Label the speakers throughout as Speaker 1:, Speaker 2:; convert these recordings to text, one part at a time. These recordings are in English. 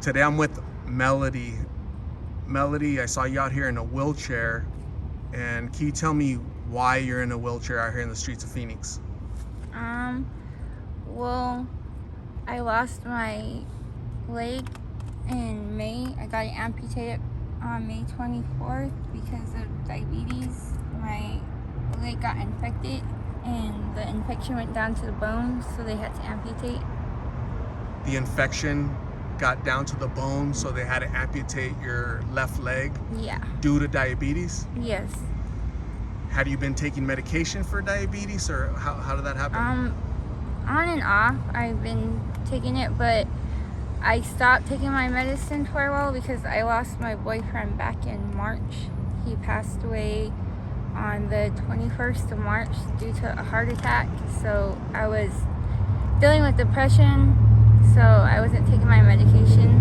Speaker 1: Today I'm with Melody. Melody, I saw you out here in a wheelchair. And can you tell me why you're in a wheelchair out here in the streets of Phoenix?
Speaker 2: Um, well, I lost my leg in May. I got it amputated on May 24th because of diabetes. My leg got infected and the infection went down to the bones, so they had to amputate.
Speaker 1: The infection got down to the bone, so they had to amputate your left leg
Speaker 2: Yeah.
Speaker 1: due to diabetes.
Speaker 2: Yes.
Speaker 1: Had you been taking medication for diabetes, or how did that happen?
Speaker 2: On and off, I've been taking it, but I stopped taking my medicine for a while because I lost my boyfriend back in March. He passed away on the 21st of March due to a heart attack. So I was dealing with depression, so I wasn't taking my medication.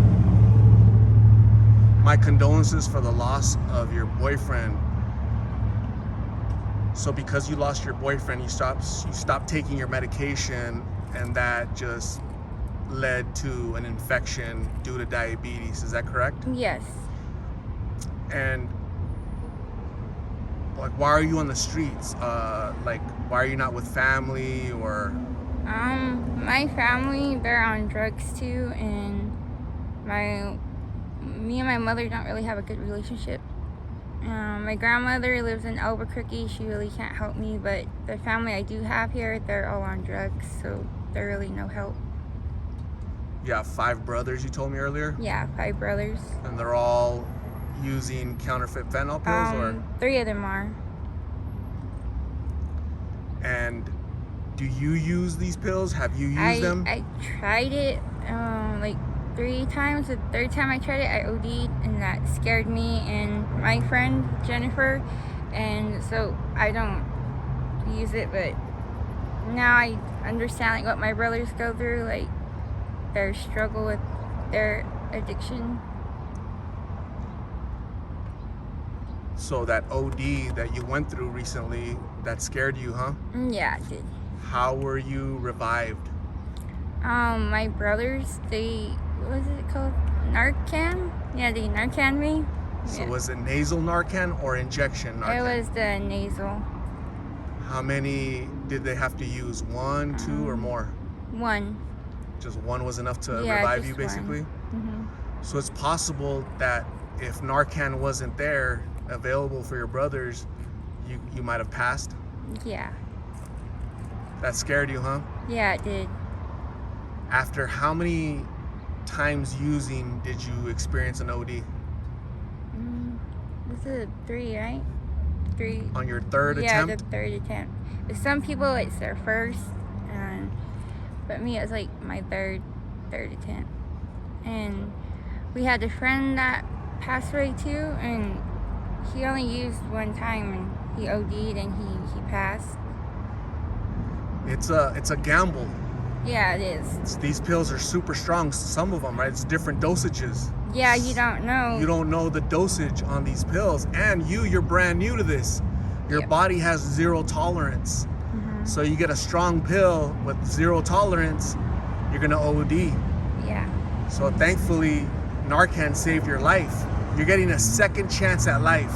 Speaker 1: My condolences for the loss of your boyfriend. So because you lost your boyfriend, you stopped taking your medication, and that just led to an infection due to diabetes. Is that correct?
Speaker 2: Yes.
Speaker 1: And like, why are you on the streets? Like, why are you not with family or?
Speaker 2: My family, they're on drugs too, and me and my mother don't really have a good relationship. My grandmother lives in Albuquerque. She really can't help me, but the family I do have here, they're all on drugs, so they're really no help.
Speaker 1: You have 5 brothers, you told me earlier?
Speaker 2: Yeah, 5 brothers.
Speaker 1: And they're all using counterfeit fentanyl pills, or?
Speaker 2: 3 of them are.
Speaker 1: And do you use these pills? Have you used them?
Speaker 2: I tried it like 3 times. The 3rd time I tried it, I OD'd, and that scared me and my friend Jennifer, and so I don't use it. But now I understand like what my brothers go through, like their struggle with their addiction.
Speaker 1: So that OD that you went through recently, that scared you, huh?
Speaker 2: Yeah, it did.
Speaker 1: How were you revived?
Speaker 2: My brothers, what was it called? Narcan? Yeah, they Narcan me.
Speaker 1: So
Speaker 2: Yeah.
Speaker 1: was it nasal Narcan or injection Narcan?
Speaker 2: It was the nasal.
Speaker 1: How many did they have to use? 1, 2, or more?
Speaker 2: 1.
Speaker 1: Just 1 was enough to
Speaker 2: Yeah,
Speaker 1: revive
Speaker 2: just
Speaker 1: you, basically?
Speaker 2: 1.
Speaker 1: So it's possible that if Narcan wasn't there, available for your brothers, you might have passed?
Speaker 2: Yeah.
Speaker 1: That scared you, huh?
Speaker 2: Yeah, it did.
Speaker 1: After how many times using did you experience an OD?
Speaker 2: This is 3, right? 3.
Speaker 1: On your 3rd
Speaker 2: Yeah,
Speaker 1: attempt?
Speaker 2: the 3rd attempt. With some people, it's their first, but me, it was like my third attempt. And we had a friend that passed away too, and he only used 1 time, and he OD'd, and he passed.
Speaker 1: It's a gamble.
Speaker 2: Yeah, it is.
Speaker 1: These pills are super strong, some of them, right? It's different dosages.
Speaker 2: Yeah, you don't know.
Speaker 1: You don't know the dosage on these pills, and you're brand new to this. Your
Speaker 2: Yep.
Speaker 1: body has 0 tolerance. So you get a strong pill with 0 tolerance, you're gonna OD.
Speaker 2: Yeah.
Speaker 1: So thankfully, Narcan saved your life. You're getting a second chance at life.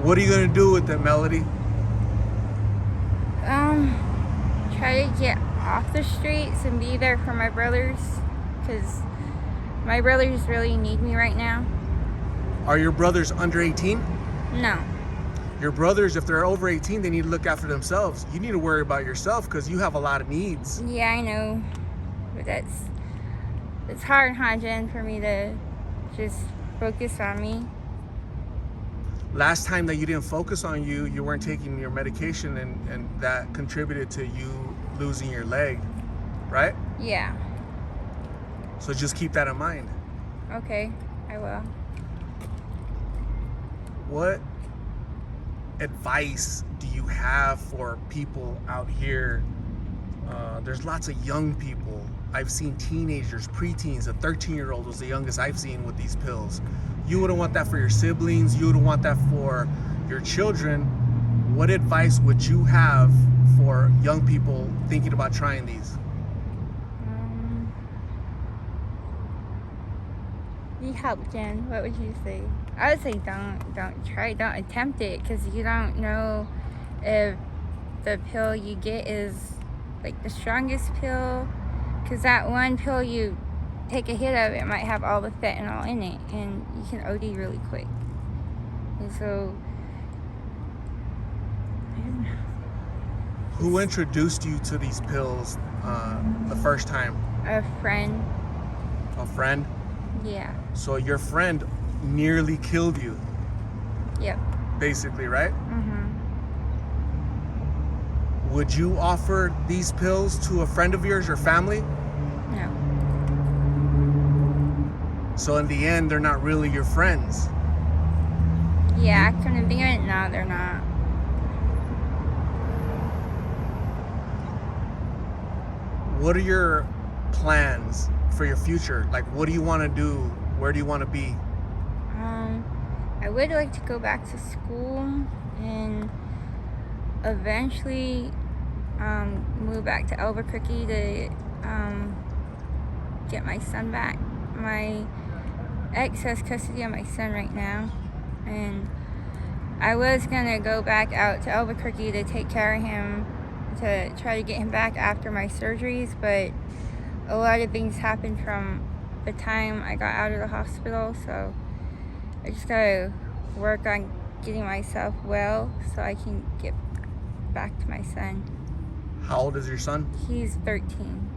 Speaker 1: What are you gonna do with it, Melody?
Speaker 2: Try to get off the streets and be there for my brothers, because my brothers really need me right now.
Speaker 1: Are your brothers under 18?
Speaker 2: No.
Speaker 1: Your brothers, if they're over 18, they need to look after themselves. You need to worry about yourself because you have a lot of needs.
Speaker 2: Yeah, I know, but it's hard, huh, Jen, for me to just focus on me.
Speaker 1: Last time that you didn't focus on you weren't taking your medication, and that contributed to you losing your leg, right?
Speaker 2: Yeah.
Speaker 1: So just keep that in mind.
Speaker 2: Okay, I will.
Speaker 1: What advice do you have for people out here? There's lots of young people. I've seen teenagers, preteens. A 13-year-old was the youngest I've seen with these pills. You wouldn't want that for your siblings. You wouldn't want that for your children. What advice would you have for young people thinking about trying these?
Speaker 2: need help, Jen, what would you say? I would say don't try, don't attempt it, because you don't know if the pill you get is like the strongest pill, because that one pill you take a hit of, it might have all the fentanyl in it, and you can OD really quick. And so, I don't know.
Speaker 1: Who introduced you to these pills the first time?
Speaker 2: A friend,
Speaker 1: A friend?
Speaker 2: yeah,
Speaker 1: So your friend nearly killed you,
Speaker 2: yep,
Speaker 1: basically, right?
Speaker 2: mm-hmm.
Speaker 1: Would you offer these pills to a friend of yours or family?
Speaker 2: No,
Speaker 1: So in the end, they're not really your friends.
Speaker 2: yeah, from the beginning, no, they're not.
Speaker 1: What are your plans for your future? Like, what do you want to do? Where do you want to be?
Speaker 2: I would like to go back to school and eventually move back to Albuquerque to get my son back. My ex has custody of my son right now, and I was gonna go back out to Albuquerque to take care of him, to try to get him back after my surgeries, but a lot of things happened from the time I got out of the hospital, so I just gotta work on getting myself well so I can get back to my son.
Speaker 1: How old is your son?
Speaker 2: He's 13.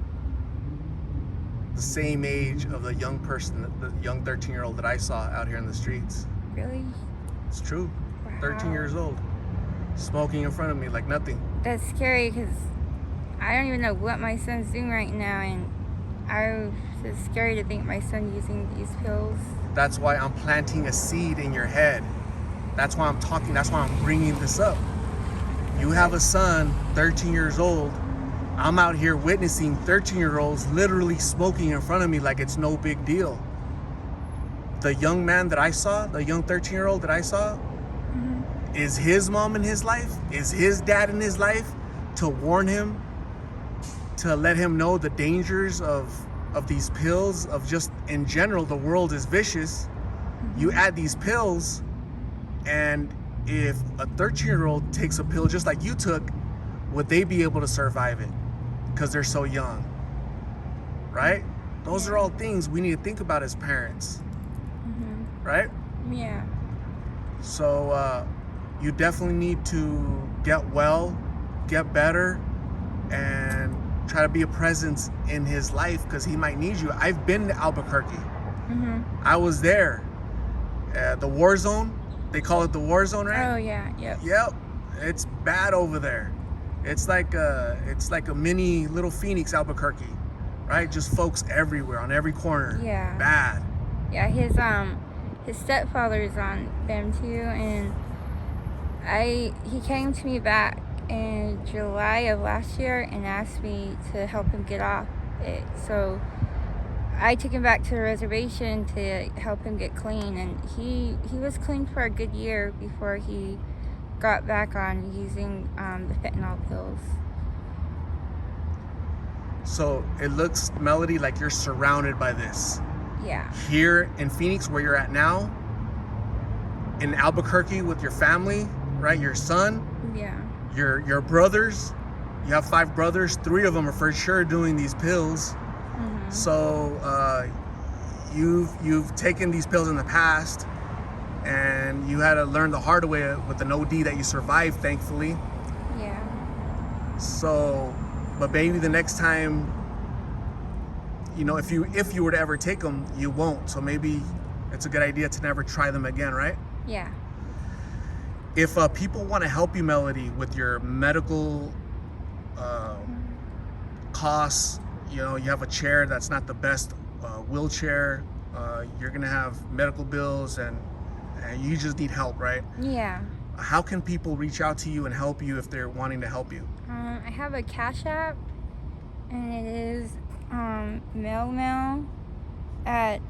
Speaker 1: The same age of the young person, the young 13-year-old that I saw out here in the streets.
Speaker 2: Really?
Speaker 1: It's true. 13
Speaker 2: Wow.
Speaker 1: years old. Smoking in front of me like nothing.
Speaker 2: That's scary because I don't even know what my son's doing right now, and it's scary to think my son's using these pills.
Speaker 1: That's why I'm planting a seed in your head. That's why I'm talking. That's why I'm bringing this up. You have a son, 13 years old. I'm out here witnessing 13-year-olds literally smoking in front of me like it's no big deal. The young man that I saw, the young 13-year-old that I saw,
Speaker 2: Mm-hmm.
Speaker 1: is his mom in his life? Is his dad in his life to warn him, to let him know the dangers of these pills, of just in general, the world is vicious.
Speaker 2: Mm-hmm.
Speaker 1: You add these pills, and if a 13-year-old takes a pill just like you took, would they be able to survive it? Because they're so young, right? Those are all things we need to think about as parents,
Speaker 2: Mm-hmm.
Speaker 1: right?
Speaker 2: Yeah.
Speaker 1: So you definitely need to get well, get better, and try to be a presence in his life because he might need you. I've been to Albuquerque.
Speaker 2: Mm-hmm.
Speaker 1: I was there. The Warzone, they call it the Warzone, right?
Speaker 2: Oh yeah. Yep.
Speaker 1: Yep. It's bad over there. It's like a mini little Phoenix, Albuquerque, right? Just folks everywhere on every corner.
Speaker 2: Yeah.
Speaker 1: Bad.
Speaker 2: Yeah. His stepfather's on them too, and he came to me back in July of last year and asked me to help him get off it. So I took him back to the reservation to help him get clean, and he was clean for a good year before he got back on using the fentanyl pills.
Speaker 1: So it looks, Melody, like you're surrounded by this.
Speaker 2: Yeah.
Speaker 1: Here in Phoenix, where you're at now, in Albuquerque with your family, right? Your son,
Speaker 2: Yeah.
Speaker 1: your brothers. You have 5 brothers. 3 of them are for sure doing these pills.
Speaker 2: Mm-hmm.
Speaker 1: So you've taken these pills in the past, and you had to learn the hard way with an OD that you survived, thankfully.
Speaker 2: Yeah.
Speaker 1: So, but maybe the next time, you know, if you were to ever take them, you won't. So maybe it's a good idea to never try them again, right?
Speaker 2: Yeah.
Speaker 1: If people want to help you, Melody, with your medical costs, you know, you have a chair that's not the best wheelchair, you're gonna have medical bills, and you just need help, right?
Speaker 2: Yeah.
Speaker 1: How can people reach out to you and help you if they're wanting to help you?
Speaker 2: I have a Cash App, and it is mailmail at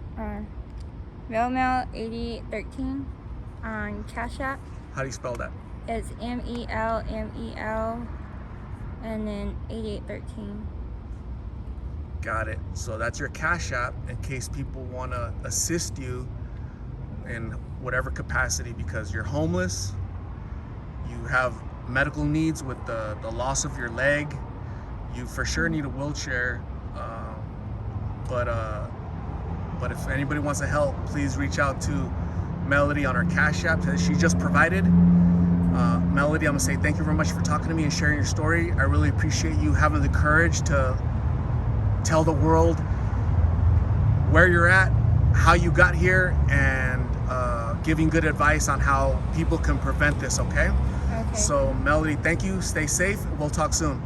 Speaker 2: mailmail8813 on Cash App.
Speaker 1: How do you spell that?
Speaker 2: It's MELMEL and then 8813.
Speaker 1: Got it. So that's your Cash App in case people want to assist you in whatever capacity, because you're homeless, you have medical needs with the loss of your leg, you for sure need a wheelchair. But if anybody wants to help, please reach out to Melody on our Cash App that she just provided. Melody, I'm gonna say thank you very much for talking to me and sharing your story. I really appreciate you having the courage to tell the world where you're at, how you got here, and giving good advice on how people can prevent this, okay?
Speaker 2: Okay.
Speaker 1: So Melody, thank you. Stay safe. We'll talk soon.